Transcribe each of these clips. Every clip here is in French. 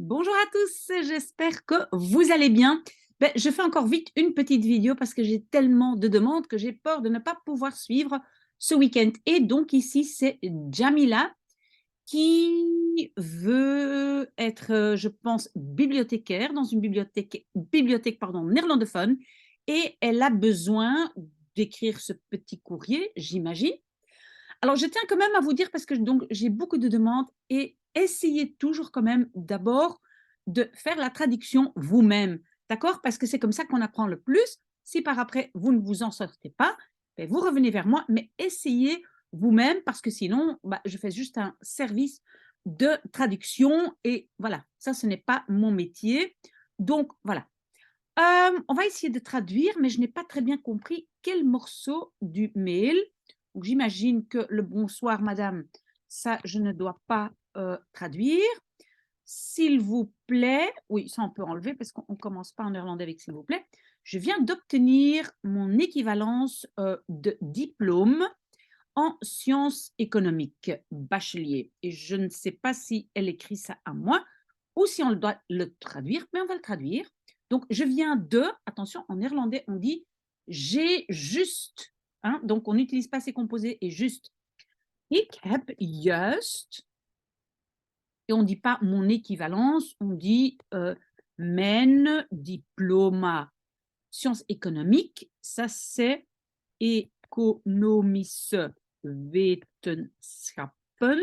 Bonjour à tous, j'espère que vous allez bien. Je fais encore vite une petite vidéo parce que j'ai tellement de demandes que j'ai peur de ne pas pouvoir suivre ce week-end. Et donc ici, c'est Jamila qui veut être, je pense, bibliothécaire dans une bibliothèque pardon, néerlandophone et elle a besoin d'écrire ce petit courrier, j'imagine. Alors, je tiens quand même à vous dire, parce que donc j'ai beaucoup de demandes, et essayez toujours quand même d'abord de faire la traduction vous-même, d'accord? Parce que c'est comme ça qu'on apprend le plus. Si par après vous ne vous en sortez pas, ben, vous revenez vers moi, mais essayez vous-même parce que sinon, je fais juste un service de traduction et voilà, ça ce n'est pas mon métier. Donc voilà. On va essayer de traduire, mais je n'ai pas très bien compris quel morceau du mail. Donc, j'imagine que le bonsoir, madame, ça, je ne dois pas traduire. S'il vous plaît, oui, ça on peut enlever parce qu'on ne commence pas en néerlandais avec s'il vous plaît. Je viens d'obtenir mon équivalence de diplôme en sciences économiques, bachelier. Et je ne sais pas si elle écrit ça à moi ou si on doit le traduire, mais on va le traduire. Donc, je viens de, attention, en néerlandais, on dit j'ai juste, hein, donc on n'utilise pas ces composés et juste. Ik heb juist, et on ne dit pas mon équivalence, on dit mijn diploma sciences économiques, ça c'est économische wetenschappen.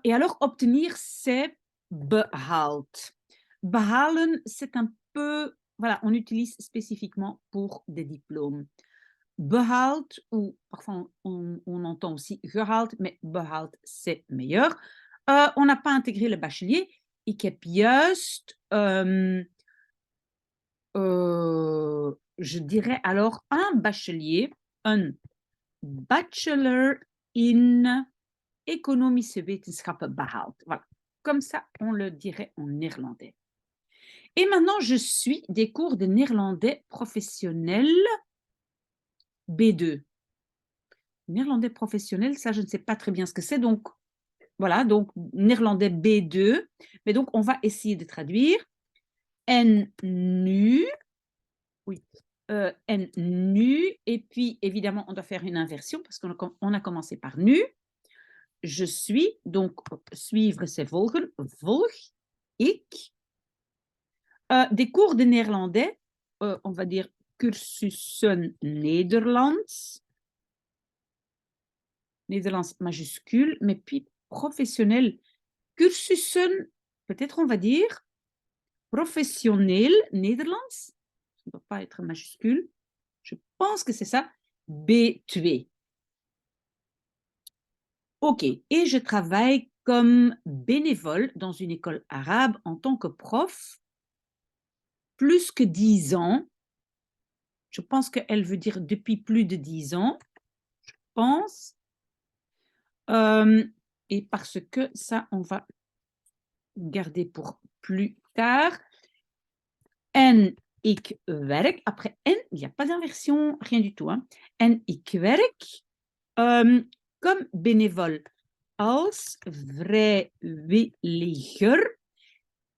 Et alors, obtenir, c'est behaald. Behalen, c'est un peu, voilà, on utilise spécifiquement pour des diplômes. Behaald, ou parfois on entend aussi gehaald, mais behaald, c'est meilleur. On n'a pas intégré le bachelier. Ik heb juist, je dirais alors un bachelier, un bachelor in économische wetenschappen behaald. Voilà, comme ça on le dirait en néerlandais. Et maintenant, je suis des cours de néerlandais professionnel B2. Néerlandais professionnel, ça, je ne sais pas très bien ce que c'est. Donc, voilà, donc néerlandais B2. Mais donc, on va essayer de traduire. En nu, oui, en nu. Et puis, évidemment, on doit faire une inversion parce qu'on a commencé par nu. Je suis, donc suivre, c'est volgen. Volg, ik. Des cours de néerlandais, on va dire cursussen Nederlands. Nederlands majuscule, mais puis professionnel. Cursussen, peut-être on va dire professionnel Nederlands. Ça ne doit pas être majuscule. Je pense que c'est ça. B2. OK. Et je travaille comme bénévole dans une école arabe en tant que prof. Plus que 10 ans. Je pense qu'elle veut dire depuis plus de 10 ans. Je pense. Et parce que ça, on va garder pour plus tard. En ik werk. Après en, il n'y a pas d'inversion, rien du tout. Hein. En ik werk comme bénévole als vrijwilliger.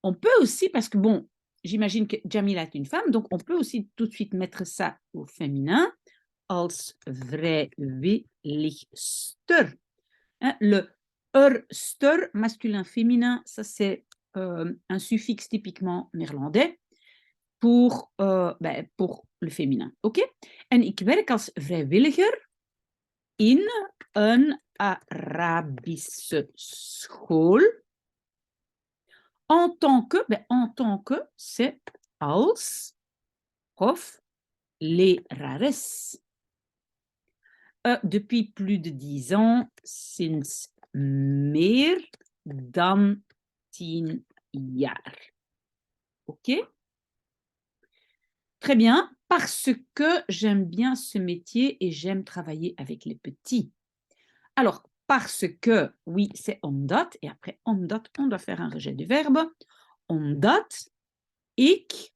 On peut aussi, parce que bon, j'imagine que Jamila est une femme, donc on peut aussi tout de suite mettre ça au féminin. Als vrijwilligster. Hein, le ster, masculin, féminin, ça c'est un suffixe typiquement néerlandais pour le féminin. OK? En ik werk als vrijwilliger in een Arabische school. En tant que, c'est als prof lerares. Depuis plus de 10 ans, sinds meer dan 10 jaar. OK? Très bien, parce que j'aime bien ce métier et j'aime travailler avec les petits. Alors, parce que, oui, c'est omdat, et après omdat, on doit faire un rejet du verbe. Omdat, ik.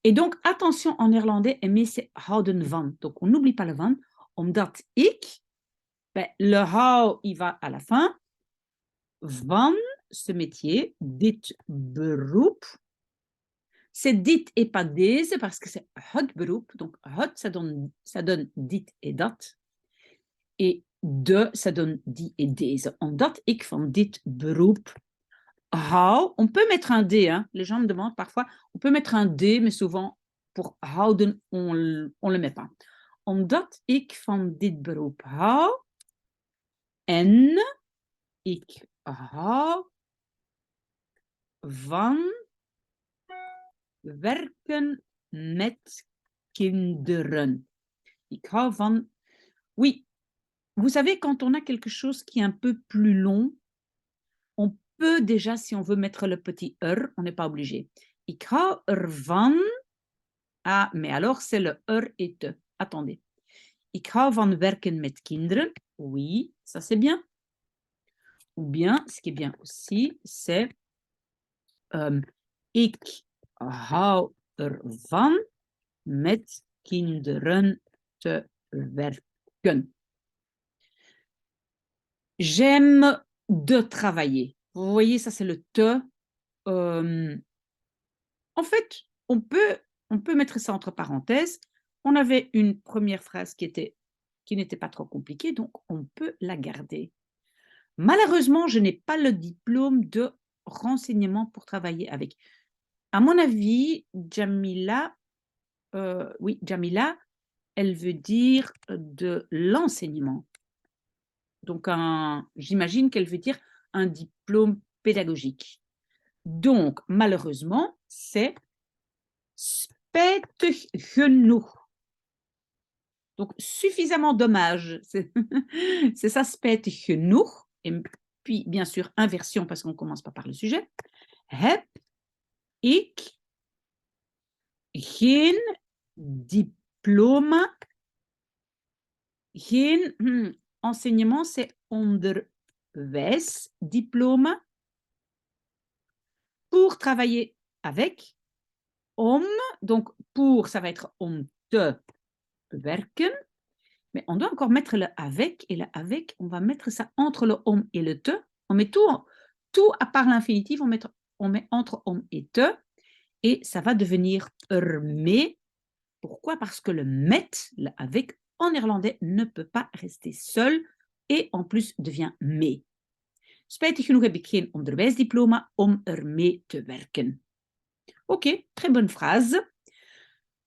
Et donc, attention en néerlandais, aimer, c'est houden van. Donc, on n'oublie pas le van. Omdat ik, le hou, il va à la fin. Van ce métier, dit beroep. C'est dit et pas deze parce que c'est het beroep. Donc, het, ça donne dit et dat. Et de, ça donne die et deze. Omdat ik van dit beroep hou. On peut mettre un D. Hein. Les gens me demandent parfois, on peut mettre un D, mais souvent, pour houden, on le met pas. Omdat ik van dit beroep hou. En ik hou van werken met kinderen. Ik hou van... Oui, vous savez, quand on a quelque chose qui est un peu plus long, on peut déjà, si on veut mettre le petit on n'est pas obligé. Ik hou ervan. Ah, mais alors c'est le et te. Attendez. Ik hou van werken met kinderen. Oui, ça c'est bien. Ou bien, ce qui est bien aussi, c'est ik hou ervan met kinderen te werken. J'aime de travailler. Vous voyez, ça c'est le te. En fait, on peut mettre ça entre parenthèses. On avait une première phrase qui n'était pas trop compliquée, donc on peut la garder. Malheureusement, je n'ai pas le diplôme de renseignement pour travailler avec. À mon avis, Jamila, Jamila, elle veut dire de l'enseignement. Donc, j'imagine qu'elle veut dire un diplôme pédagogique. Donc, malheureusement, c'est spijtig genoeg. Donc, suffisamment dommage. C'est ça, spijtig genoeg. Et puis, bien sûr, inversion, parce qu'on ne commence pas par le sujet. Heb ik geen diploma. Geen enseignement, c'est onderwijsdiploma. Pour travailler avec. Om, donc pour, ça va être om te werken. Mais on doit encore mettre le avec, et le avec, on va mettre ça entre le om et le te. On met tout à part l'infinitif, on met entre om et te, et ça va devenir ermee. Pourquoi? Parce que le met, le avec, en néerlandais, ne peut pas rester seul, et en plus devient mee. Spijtig genoeg heb ik geen onderwijsdiploma om ermee te werken. Ok, très bonne phrase.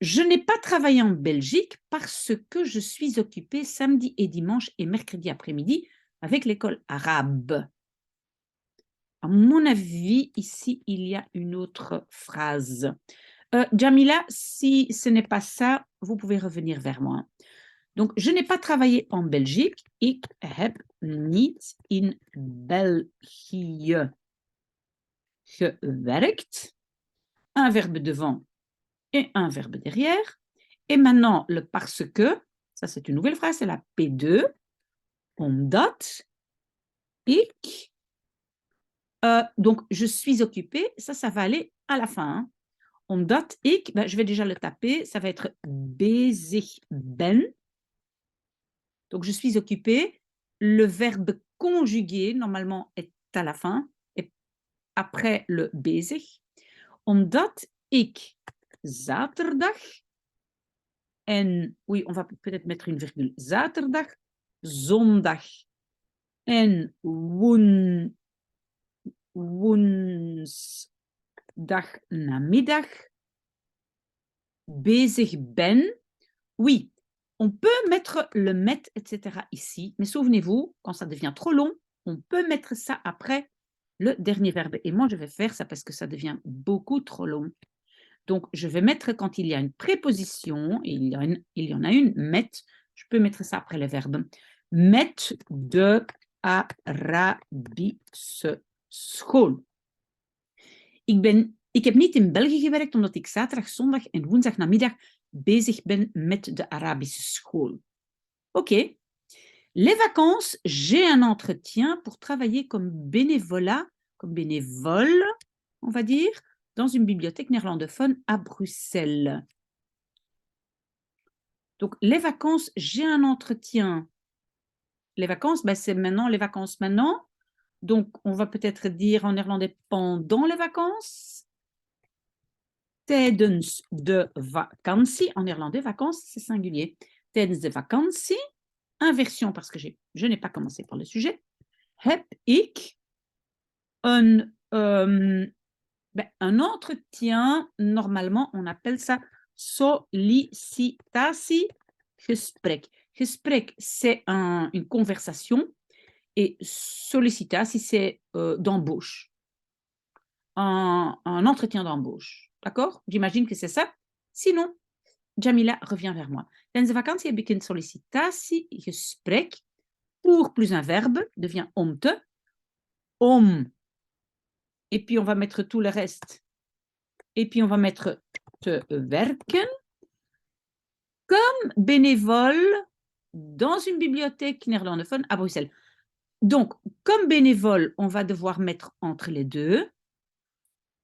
Je n'ai pas travaillé en Belgique parce que je suis occupée samedi et dimanche et mercredi après-midi avec l'école arabe. À mon avis, ici, il y a une autre phrase. Jamila, si ce n'est pas ça, vous pouvez revenir vers moi. Donc, je n'ai pas travaillé en Belgique. Ik heb niet in België gewerkt. Un verbe devant et un verbe derrière. Et maintenant, le parce que, ça c'est une nouvelle phrase, c'est la P2. Omdat ik. Donc, je suis occupée, ça va aller à la fin. Hein. Omdat ik, je vais déjà le taper, ça va être bezig ben. Donc, je suis occupée. Le verbe conjugué, normalement, est à la fin, et après le bezig. Omdat ik zaterdag, en oui, on va peut-être mettre une virgule, zaterdag, zondag en woensdag namiddag bezig ben. Oui, on peut mettre le met, etc. ici, mais souvenez-vous, quand ça devient trop long, on peut mettre ça après le dernier verbe. Et moi, je vais faire ça parce que ça devient beaucoup trop long. Donc, je vais mettre quand il y a une préposition, et il y en a une, met, je peux mettre ça après le verbe. Met de Arabische school. Ik heb niet in België gewerkt, omdat ik zaterdag, zondag en woensdag namiddag bezig ben met de Arabische school. Ok. Les vacances, j'ai un entretien pour travailler comme bénévole, on va dire, dans une bibliothèque néerlandophone à Bruxelles. Donc, les vacances, j'ai un entretien. Les vacances, c'est maintenant, les vacances maintenant. Donc, on va peut-être dire en néerlandais pendant les vacances. Tijdens de vakantie. En néerlandais, vacances, c'est singulier. Tijdens de vakantie. Inversion, parce que je n'ai pas commencé par le sujet. Heb ik un entretien, normalement, on appelle ça sollicitatiegesprek. Gesprek, c'est une conversation et sollicitation, c'est d'embauche. Un entretien d'embauche. D'accord? J'imagine que c'est ça. Sinon, Jamila revient vers moi. Tijdens de vakantie heb ik een sollicitatiegesprek. Pour plus un verbe devient om te. Om. Et puis, on va mettre tout le reste. Et puis, on va mettre te werken. Comme bénévole dans une bibliothèque néerlandophone à Bruxelles. Donc, comme bénévole, on va devoir mettre entre les deux.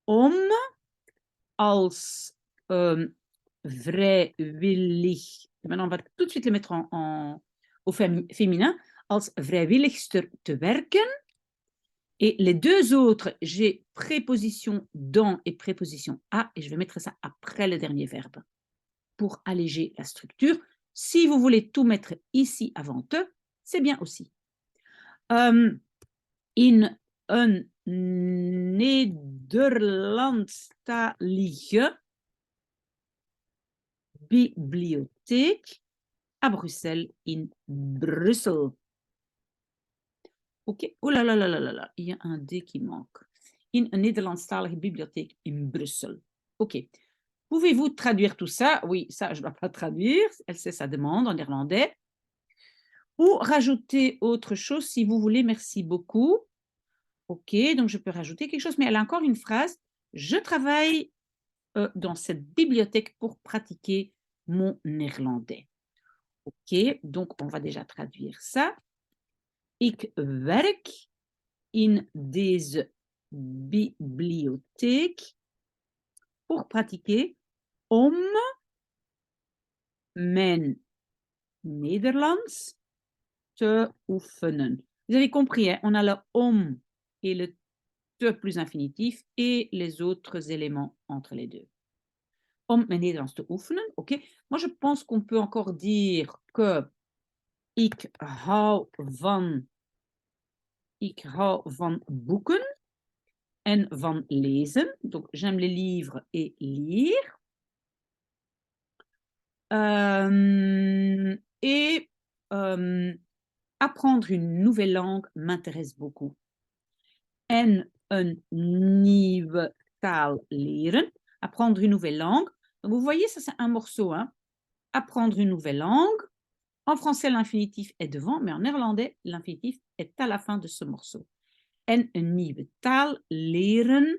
Om als vrijwillig. Maintenant, on va tout de suite le mettre au féminin. Als vrijwilligster te werken. Et les deux autres, j'ai préposition dans et préposition à, et je vais mettre ça après le dernier verbe pour alléger la structure. Si vous voulez tout mettre ici avant eux, c'est bien aussi. In een Nederlandstalige bibliotheek à Bruxelles, in Brussel. Ok, oh là là là là là là, il y a un D qui manque. In een Nederlandstalige bibliotheek in Brussel. Ok. Pouvez-vous traduire tout ça? Oui, ça, je ne dois pas traduire. Elle sait sa demande en néerlandais. Ou rajouter autre chose si vous voulez. Merci beaucoup. Ok, donc je peux rajouter quelque chose, mais elle a encore une phrase. Je travaille dans cette bibliothèque pour pratiquer mon néerlandais. Ok, donc on va déjà traduire ça. Ik werk in deze bibliotheek pour pratiquer om mijn Nederlands te oefenen. Vous avez compris, hein? On a le om et le te plus infinitif et les autres éléments entre les deux. Om mijn Nederlands te oefenen, ok. Moi, je pense qu'on peut encore dire que ik hou van boeken en van lezen. Donc, j'aime les livres et lire. Apprendre une nouvelle langue m'intéresse beaucoup. En een nieuwe taal leren. Apprendre une nouvelle langue. Donc, vous voyez, ça, c'est un morceau. Hein? Apprendre une nouvelle langue. En français, l'infinitif est devant, mais en néerlandais, l'infinitif est à la fin de ce morceau. En een nieuwe taal leren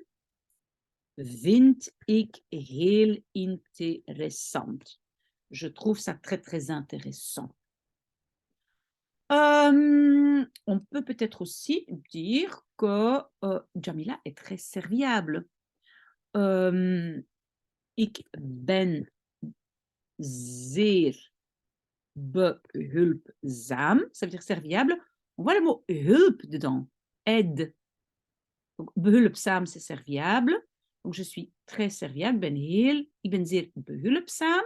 vind ik heel interessant. Je trouve ça très, très intéressant. On peut peut-être aussi dire que Jamila est très serviable. Ik ben zeer behulpzaam. Ça veut dire serviable. On voit le mot hulp dedans. Aide. Donc, behulpzaam, c'est serviable. Donc, je suis très serviable. Ik ben zeer behulpzaam.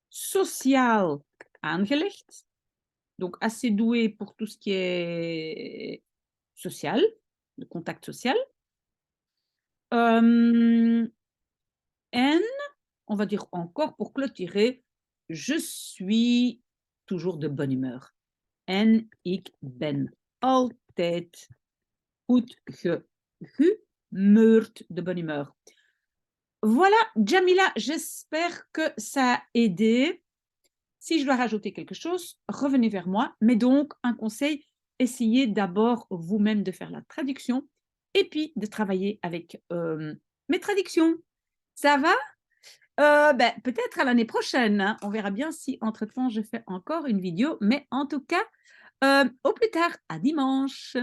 Sociaal aangelegd. Donc, assez doué pour tout ce qui est social, le contact social. On va dire encore pour clôturer, je suis toujours de bonne humeur. En ik ben altijd goed gehumeurd, de bonne humeur. Voilà, Jamila, j'espère que ça a aidé. Si je dois rajouter quelque chose, revenez vers moi. Mais donc, un conseil, essayez d'abord vous-même de faire la traduction et puis de travailler avec mes traductions. Ça va? Peut-être à l'année prochaine. Hein. On verra bien si, entre-temps, je fais encore une vidéo. Mais en tout cas, au plus tard, à dimanche.